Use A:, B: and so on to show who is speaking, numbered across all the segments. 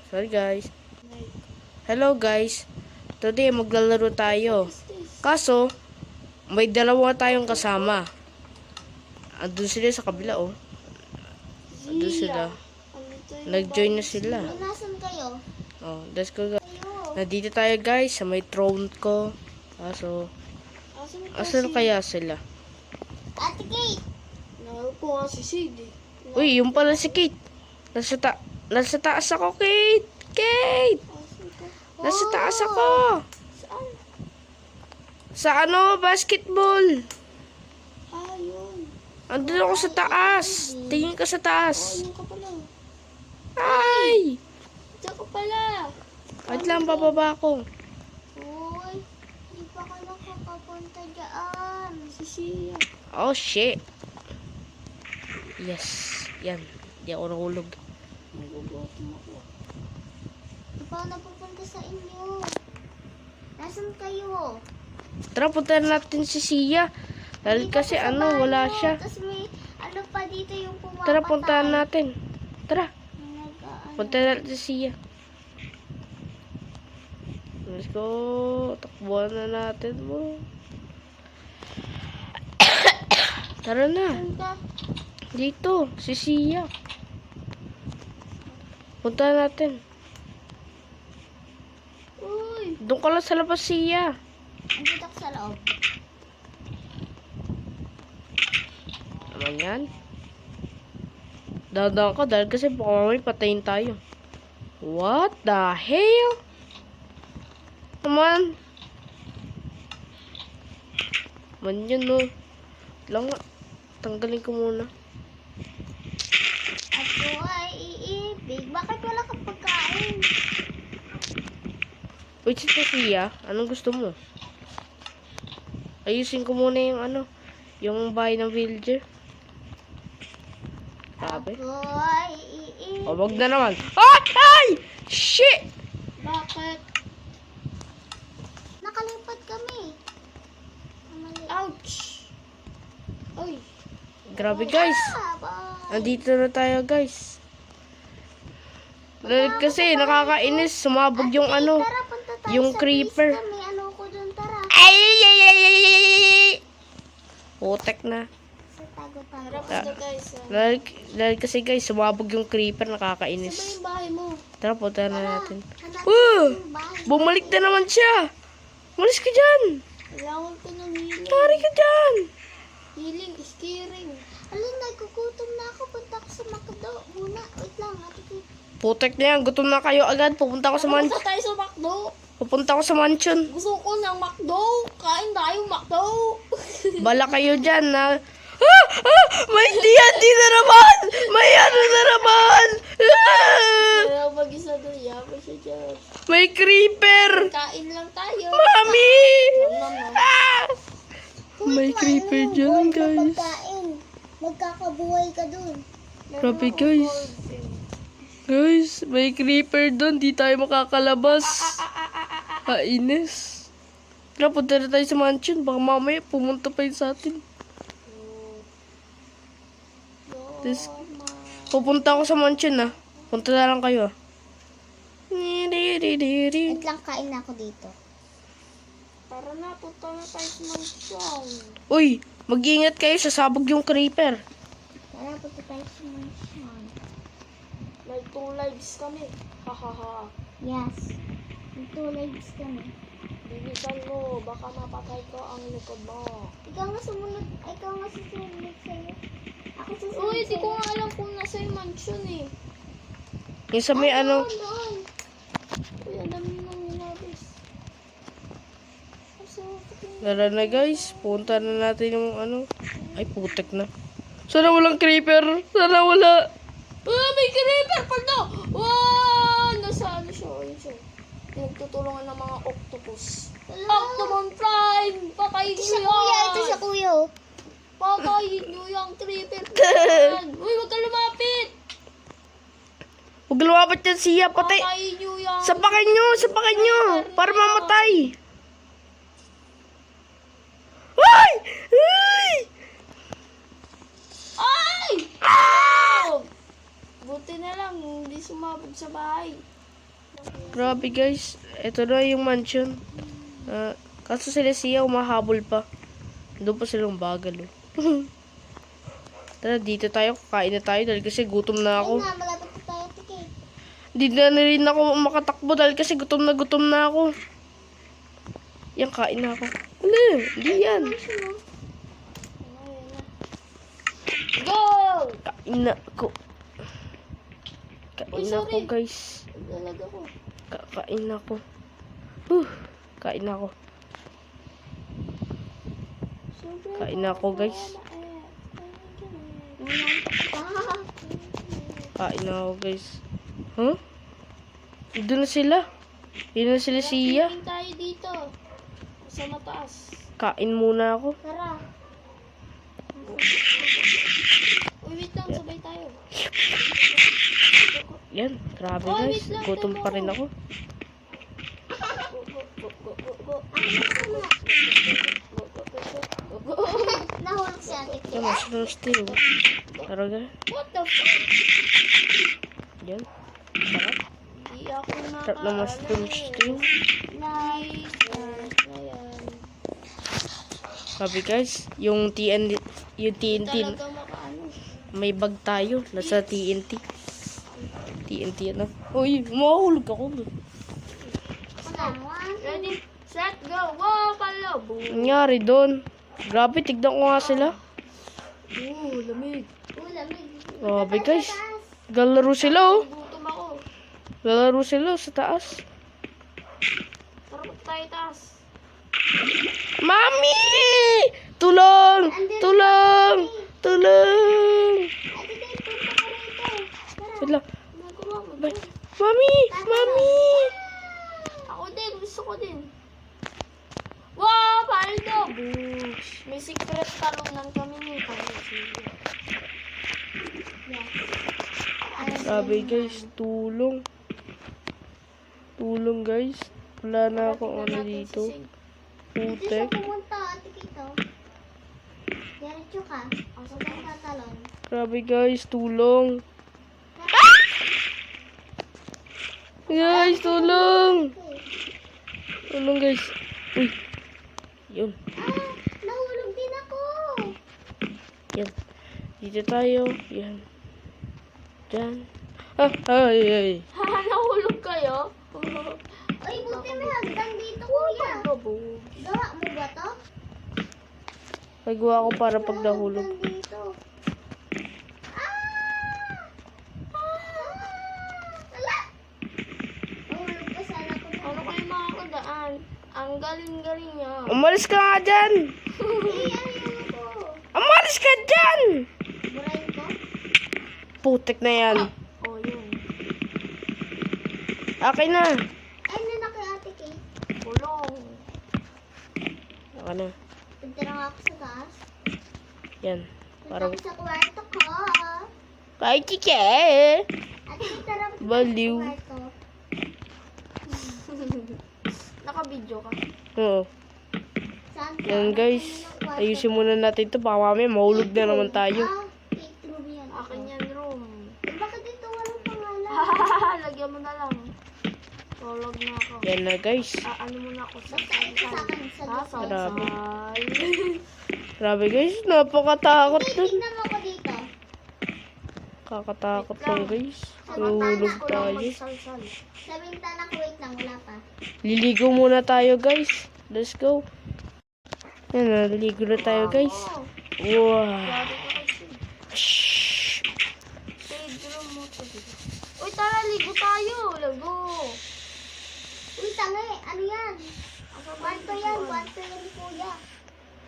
A: Sorry guys. Hello guys. Today maglalaro tayo. Kaso, may dalawa tayong kasama. Andun sila sa kabila oh. Andun sila. Nag-join na sila.
B: Nasaan kayo?
A: Oh, let's go guys. Nandito tayo guys sa may throne ko. Kaso, asan kaya sila?
B: Ate Kate!
C: Naupo nga si Sid eh.
A: Uy, yung pala si Kate. Nasa taas ako, Kate. Kate! Nasa taas ako.
C: Saan?
A: Sa ano, basketball.
C: Yun.
A: Andun ako sa taas. Tingin ka sa taas.
C: Ayun ka pala.
A: Ay!
C: Diyan ka pala.
A: At lang, bababa ako.
B: Uy, di pa ka nakakapunta dyan.
C: Si Sia.
A: Oh, shit. Yes. Yan. Di ako nahulog.
C: Nagugutom ako.
B: Di pa ako napupunta sa inyo. Nasaan kayo?
A: Tara, punta natin si Sia. Dahil
B: Dito
A: kasi
B: pa sa
A: ano, wala
B: bayo.
A: siya.
B: Tapos may ano pa dito yung pumapatay.
A: Tara, puntahan natin. Tara,
B: Nag-ano.
A: punta natin si Sia. Let's go. Takbuhan na natin mo. Tara na.
B: Saan ka?
A: Dito, si Sia. Punta natin.
B: Uy,
A: Doon ka lang sa labas, Sia.
B: andito ako sa loob.
A: Naman yan. Dadaan ka dahil kasi baka mamaya patayin tayo. What the hell? Naman. Man yun, no. Lang nga. Tanggalin ko muna.
B: Ako ay iibig. Bakit wala kang pagkain?
A: Wait, si Sia. Anong gusto mo? Ayusin ko muna yung ano. Yung bahay ng villager. Grabe.
B: Ako ay iibig.
A: O, wag na naman. Ay! Shit!
C: Bakit?
B: Nakalipat kami. Mali.
C: Ouch! Uy!
A: Grabe, guys.
B: Bye.
A: Nandito na tayo, guys. Dahil kasi nakakainis. Sumabog yung ano.
B: Tara, punta tayo
A: yung
B: sa
A: creeper.
B: pista. May ano ko dun, tara.
A: Ay! Putek na.
B: Sa tago-tago.
C: Tara, punta tayo sa...
A: Dahil kasi guys, sumabog yung creeper.
C: Saan ba
A: Nakakainis.
C: yung bahay mo?
A: Tara, punta na natin.
B: Hanapin
A: Oh!
B: yung bahay.
A: Bumalik na naman siya. Malis ka dyan.
C: Kailangan ko ng healing.
A: Tari ka dyan.
C: Healing is caring.
B: Alin, nagkukutom na ako. Punta ako sa Makdo. Muna, wait lang. Ate Kate.
A: Putek na yan. Gutom na kayo agad. Pupunta ako sa
C: Punta
A: mansion.
C: tayo sa McDo.
A: Pupunta ako sa mansion.
C: Gusto ko ng McDo. Kain tayo McDo.
A: Bala kayo dyan na. May TNT na naman. May ano na naman.
C: Kaya mag-isa doon. Yaman siya dyan.
A: May creeper.
C: Kain lang tayo.
A: Mami.
C: Nom, nom.
A: Ah! May creeper dyan, guys.
B: Pagkain. Magkakabuhay ka dun.
A: Grabe, guys. Guys, may creeper doon. Di tayo makakalabas. Kainis. Tara, punta na tayo sa mansion. Baka mamaya pumunta pa yun sa atin. This, pupunta ako sa mansion ah. Punta na lang kayo ah.
B: Wait lang, kain na ako dito.
C: Tara na, punta na tayo sa mansion.
A: Uy, mag-iingat kayo. Sasabog yung creeper.
B: Tara, punta tayo sa mansion.
C: May 2 lives kami. Hahaha.
B: Yes. May 2 legs kami.
C: Bilisan mo, baka mapatay ko ang likod mo.
B: Ikaw nga sumunod. Ikaw nga susunod sa'yo. Ako susunod
C: Uy, di ko
B: sa'yo.
C: nga alam kung nasa yung mansion eh.
A: Yung sa may ano.
B: Doon.
C: Uy, ang dami nang nilabis.
A: Tara na guys. Punta na natin yung ano. Ay, putek na. Sana walang creeper. Sana wala.
C: May creeper pala! Wow! Nasa ano siya? Ayun siya. Pinagtutulungan ng mga octopus. Octomon Prime! Patayin
B: Ito
C: nyo
B: siya
C: yan!
B: kuya. Ito siya kuya. Oh.
C: Patayin nyo yung creeper yan! Uy, huwag ka lumapit!
A: Huwag lumapit yan siya. Patay.
C: Patayin nyo yan!
A: Sapakin nyo. Sapakin nyo. Para mamatay. Ay! Ay!
C: Ay!
A: Ah!
C: Buti na lang, hindi sumabot. sumabog sa bahay.
A: Grabe guys. Ito na yung mansion. Kaso sila siya umahabol pa. Doon pa silang bagal. Oh. Tara, dito tayo. Kakain na tayo dahil kasi gutom na
B: Ayun
A: ako.
B: nga, malapit na tayo, Tiki.
A: Hindi na rin ako makatakbo dahil kasi gutom na ako. Yan, kain na ako. Ano? Hindi yan.
B: Mansion, oh.
C: Go!
A: Kain na ako. Kain na ako guys.
C: Talaga ko.
A: Kain na ako. Kain na ako. Kain na ako guys. Kain na ako guys. Huh? Doon na sila. Doon na sila siya.
C: Tingin tayo dito. Sa mataas.
A: Kain muna ako.
B: Tara.
C: Uy, wait lang. Sabay tayo.
A: Yan. Grabe
C: Oh,
A: guys.
C: wait lang,
A: Gutom pa rin ako.
B: Nahulog si Ate Kay.
A: Yan, mushroom stew. Tara guys.
C: What the fuck?
A: Yan. Sarap.
C: Hindi ako
A: Sarap na mushroom stew.
C: Nice. Ayan.
A: Sabi guys, yung TNT,
C: Talaga makaano.
A: may bag tayo. Nasa TNT. TNT ano. Uy, mahulog ako.
B: Wala. One,
C: Ready, set, go. Wow, palabo.
A: Nangyari doon. Grabe, tignan ko nga sila.
C: Lamig.
B: lamig.
A: Grabe guys. Galaro sila oh.
C: Gutom ako.
A: Galaro sila sa taas.
C: Tara, punta tayo taas.
A: Mami! Tulong! Tulong! Tulong!
B: Ate Kay, punta ka rito. Tara.
A: Wait lang.
C: Nagawa mo.
A: Mami! Mami!
C: Ako din, gusto ko din. Wow, paldo! Boosh. May secret talunan kami ng
A: Grabe guys, tulong. Tulong guys. Wala na ako ano dito.
B: Dito siya
A: Putek.
B: pumunta, Ate Kay, to. Diretso ka. Ang sabay tatalon.
A: Grabe guys, tulong. Guys, tulong! Tulong guys. Uy. Yun.
B: Nahulog din ako.
A: Yan. Dito tayo. Yan. Diyan. Ay, ay.
C: Haha, nahulog kayo?
B: Ay, buti may hagdan dito, kuya.
C: Paldo,
B: Gawa mo ba to?
A: Nagawa ko para pag nahulog.
B: Hagdan dito. Wala. Nahulog pa sana ko.
C: Ano kayo makakadaan? Ang galing-galing niya.
A: Umalis ka nga dyan!
B: Ayaw ko.
A: Umalis ka dyan!
B: Burahin ko?
A: Putek na yan.
C: Oh, yun.
A: Akin na.
B: Ay, na kay Ate Kay.
C: Kulong.
A: Akin na.
B: Punta na nga ako sa taas.
A: Yan.
B: Punta
A: Para
B: ako sa kwarto ko.
A: kay Kike.
B: Ate Kay, tara. punta
A: Baliw.
B: sa kwarto.
C: Naka-video ka.
A: Oo.
B: Saan ka?
A: Yan guys.
B: Ano ng kwarto?
A: Ayusin muna natin ito. Baka mamaya mahulog na naman tayo.
B: Eight room yan.
C: Akin yan, room.
B: Eh, bakit dito walang pangalan?
C: Lagyan mo na lang. Tulog na ako.
A: Yan na guys.
C: Ano muna ako sa
B: Basta ito sa akin. Sa
A: Grabe.
C: sasal.
A: Grabe guys. Napakatakot dun.
B: Tignan mo ko dito.
A: Kakatakot lang guys. Mahulog tayo.
C: Salsal.
B: Sa bintana ko, wait lang, wala pa.
A: Liligo muna tayo guys. Let's go. Yan na. Liligo na tayo guys. Wow.
C: Grabe ka kasi.
A: Shhh.
C: Shade room mo to. Uy, tara, ligo tayo. Lago.
B: Uy, tanga eh. Ano yan? Kwarto yan, kwarto yan, kuya.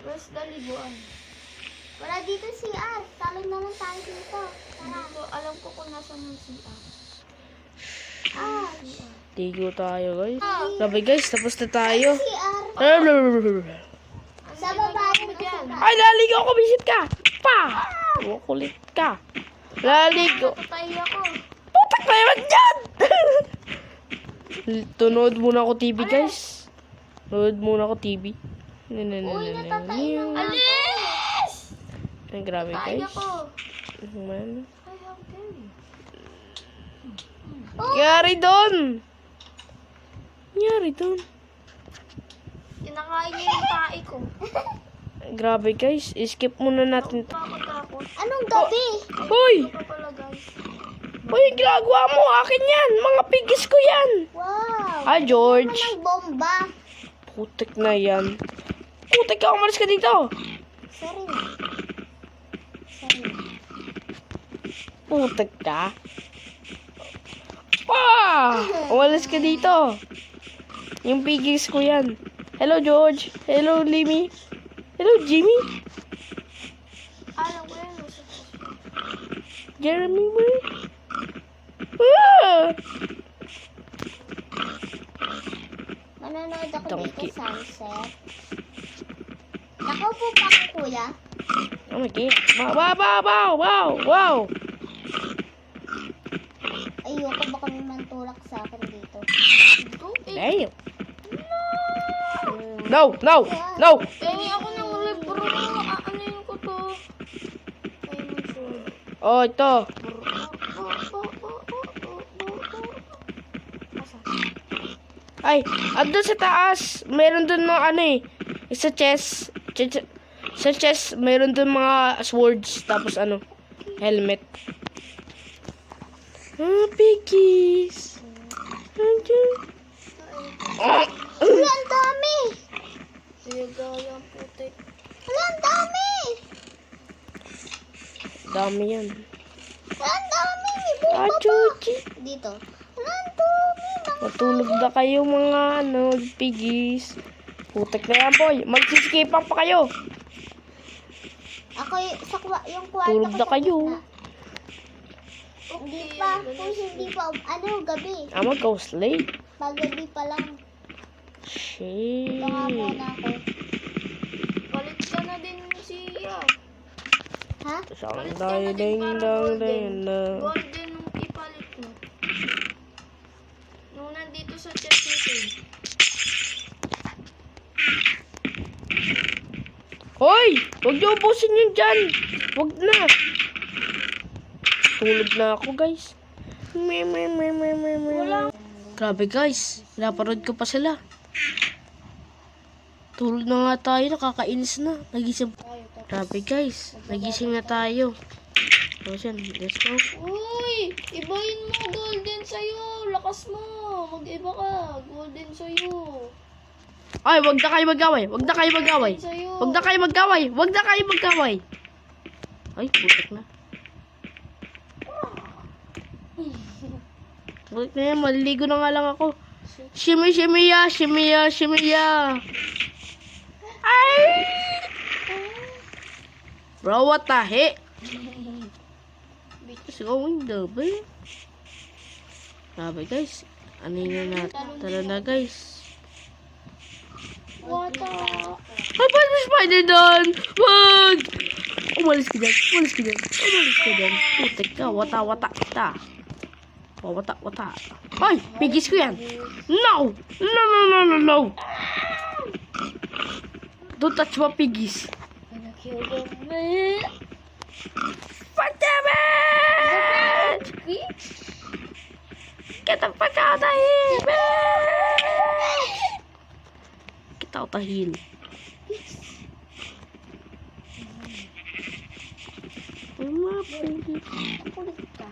C: Where's the liguan?
B: Wala dito si R. Talon na lang tayo dito. Tara.
C: Dito, alam ko kung nasa ng CR.
B: Ah,
A: Ligo tayo guys. Grabe guys. Tapos na tayo.
B: si R. Sa
C: Ano
B: baba
C: ginagawa
B: rin
C: mo
B: ako
C: dyan?
B: sa
A: Ay, laligo ako. Bisit ka. Pa. Kulit ka. Laligo.
C: Patay ako.
A: Putak na yaman dyan. Tunood muna ako TV guys. Tunood muna ako TV.
B: Uy, natatain ng
C: Alis!
A: Ay, grabe
C: Patay
A: guys.
C: ako.
A: Man.
C: Ay, how dare you?
A: Yari doon! Yari doon.
C: Kinakain niya yung tae ko.
A: Grabe guys, skip muna natin to.
C: Nakakatakot.
B: Anong gabi?
A: Hoy!
C: Ito pala guys.
A: Hoy, ginagawa mo! Akin yan! Mga pigis ko yan!
B: Wow.
A: Ah, George.
B: Anong bomba?
A: Putik na yan. Putik ka, umalis ka dito!
B: Sorry na. Sorry na.
A: Putik ka. Umalis ka dito. Yung pigis ko yan. Hello, George. Hello, Limmy. Hello, Jimmy.
C: Alam ko yan.
A: Jeremy, boy.
B: Manonood ako
A: Donkey.
B: dito sunset. Nakaupo pa ako, kuya.
A: Oh my God. Wow.
B: Ayoko baka may mantulak sa akin dito.
C: Ito eh.
A: Damn. No.
C: Pengi ako ng libro. Ano ko to? Ayun yung sword.
A: Oh, ito.
C: Asa?
A: Ay, andun sa taas. Meron dun mga ano eh. Sa chest. Sa chest, meron dun mga swords. Tapos ano, helmet. Ah, piggies. Andun.
B: Wala, ang dami!
C: Nagaya ang putik.
B: Wala, ang dami!
A: Dami yan.
B: Wala, ang dami! May
A: Ah,
B: bomba pa!
A: chuchi.
B: Dito. Wala, ang dami!
A: Matulog na kayo mga ano, piggies. Putek na yan, boy. Magsisikipan pa kayo.
B: Ako yung kwarto
A: Tulog
B: ko
A: na
B: sa
A: kayo.
B: gitna. Hindi pa. Kung hindi pa, gabi.
A: I'm a ghost late.
B: Pagabi pa lang.
A: Shit.
B: Baka muna ako.
C: Palit ka na din siya.
B: Ha?
A: Saan tayo ding dang ding dang.
C: Golden nung ipalit mo. Nung nandito sa chest nito.
A: Hoy! Huwag niyo ubusin yun dyan! Huwag na! Tulog na ako, guys.
C: Wala.
A: Grabe, guys. Naparod ko pa sila. Tulog na nga tayo. Nakakainis na. Nagising. Grabe, guys. Nagising na tayo. So, yan. Let's go.
C: Uy! Ibahin mo golden sa'yo. Lakas mo. Mag-iba ka. Golden sa'yo.
A: Ay, wag na kayo mag-away. Wag na kayo mag-away.
C: Sa'yo.
A: Wag na kayo mag-away. Wag na kayo mag-away. Ay, putik na. Putik na yan. Maliligo na nga lang ako. Shimmy, shimmy, ya. Shimmy, ya. Shimmy, ya. Ay! Bro, what the heck? It's going double. Grabe, guys. Ano yun na natin? Tara na, guys.
C: What the?
A: Ay, ba't may spider doon? Wag! Umalis ka dyan. Umalis ka dyan. Umalis ka dyan. Putik ka. Wata-wata kita. Wata-wata. Ay! Pigis ko yan. No! No! Don't touch my piggies.
C: Gonna kill them. Me.
A: Fuck damage! Get the fuck out of here, man! Get out of here.
C: Kulit ka.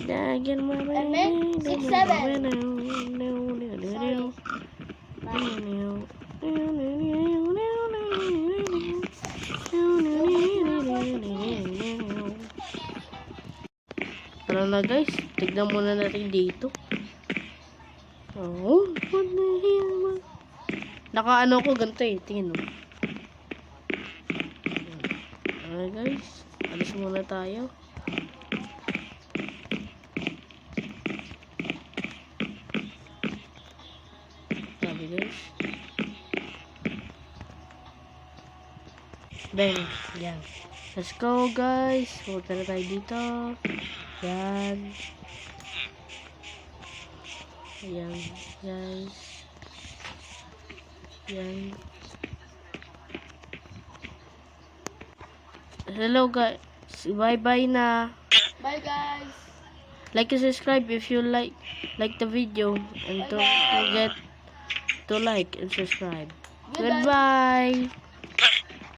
A: Dagan mama.
C: And then, 6-7.
A: Tara na guys, tignan muna natin dito. Oh, what the hell, man? Naka-ano ko ganito eh, tingin mo. Alright guys, alis muna tayo. Sabi guys. Bang, yan. Let's go guys, punta na tayo dito. Yan. Ayan, guys. Yan. Hello guys. Bye-bye na.
C: Bye guys.
A: Like and subscribe if you like the video. And don't forget to like and subscribe.
C: Goodbye.
A: Goodbye.